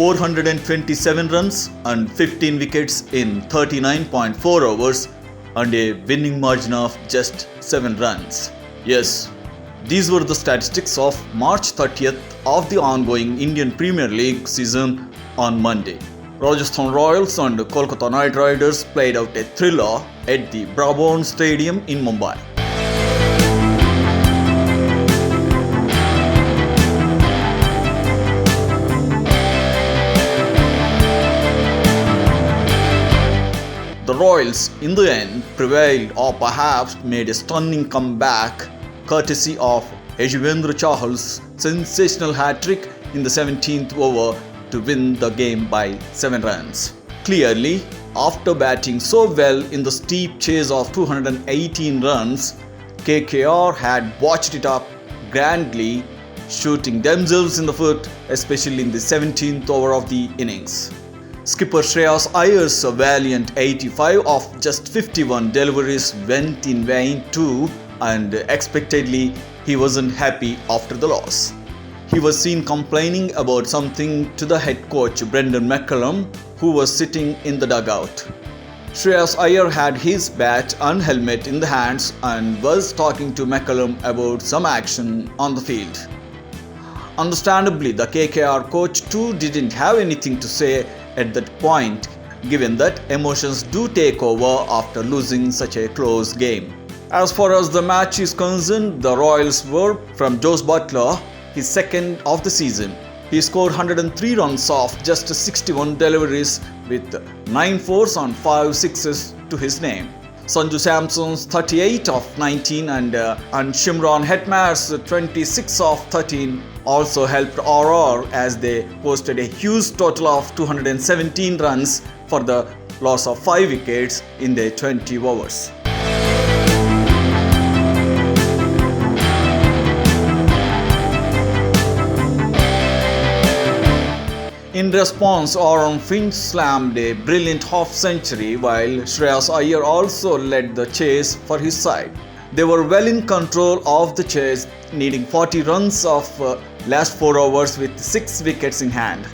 427 runs and 15 wickets in 39.4 overs and a winning margin of just 7 runs. Yes, these were the statistics of March 30th of the ongoing Indian Premier League season on Monday. Rajasthan Royals and Kolkata Knight Riders played out a thriller at the Brendon Stadium in Mumbai. The Royals in the end prevailed or perhaps made a stunning comeback courtesy of Yuzvendra Chahal's sensational hat-trick in the 17th over to win the game by 7 runs. Clearly, after batting so well in the steep chase of 218 runs, KKR had botched it up grandly, shooting themselves in the foot, especially in the 17th over of the innings. Skipper Shreyas Iyer's valiant 85 of just 51 deliveries went in vain too, and expectedly he wasn't happy after the loss. He was seen complaining about something to the head coach Brendon McCullum, who was sitting in the dugout. Shreyas Iyer had his bat and helmet in the hands and was talking to McCullum about some action on the field. Understandably, the KKR coach too didn't have anything to say at that point, given that emotions do take over after losing such a close game. As far as the match is concerned, the Royals were from Joe Buttler, his second of the season. He scored 103 runs off just 61 deliveries with 9 fours and 5 sixes to his name. Sanju Samson's 38 of 19 and Shimron Hetmar's 26 of 13 also helped RR as they posted a huge total of 217 runs for the loss of 5 wickets in their 20 overs. In response, Aaron Finch slammed a brilliant half-century while Shreyas Iyer also led the chase for his side. They were well in control of the chase, needing 40 runs of last 4 overs with 6 wickets in hand.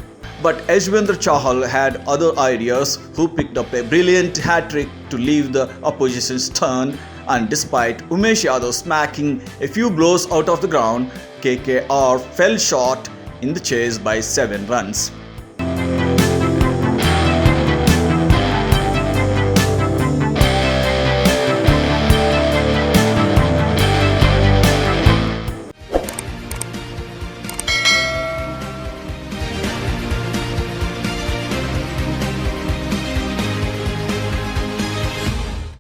But Yuzvendra Chahal had other ideas, who picked up a brilliant hat-trick to leave the opposition stunned, and despite Umesh Yadav smacking a few blows out of the ground, KKR fell short in the chase by 7 runs.